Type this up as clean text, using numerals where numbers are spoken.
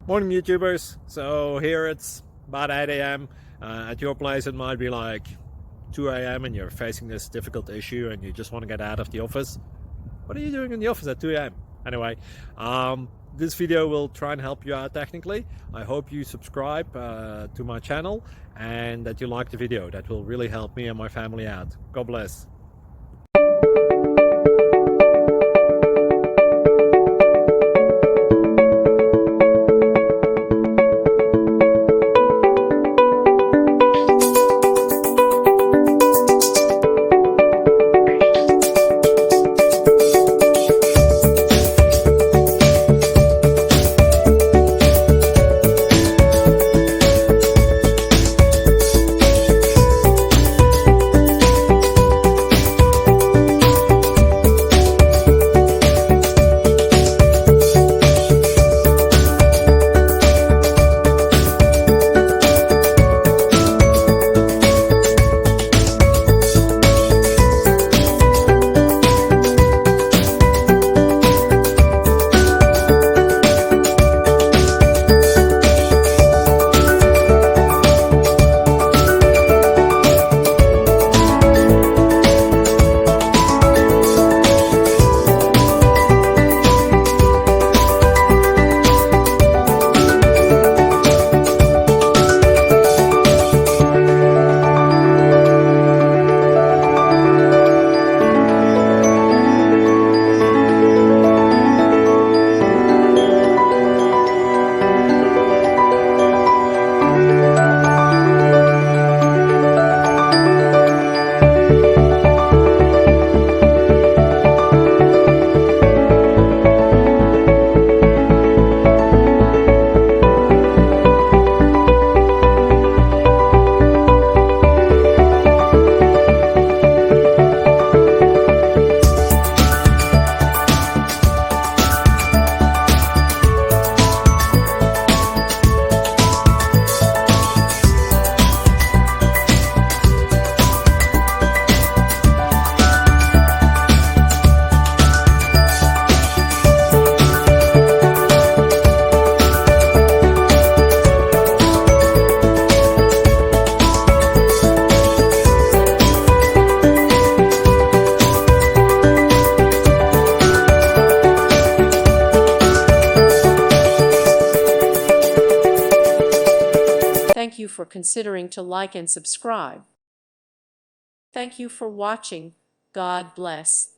Morning YouTubers. So here it's about 8 a.m. At your place it might be like 2 a.m. and you're facing this difficult issue and you just want to get out of the office. What are you doing in the office at 2 a.m.? Anyway, this video will try and help you out technically. I hope you subscribe to my channel and that you like the video. That will really help me and my family out. God bless. Thank you for considering to like and subscribe. Thank you for watching. God bless.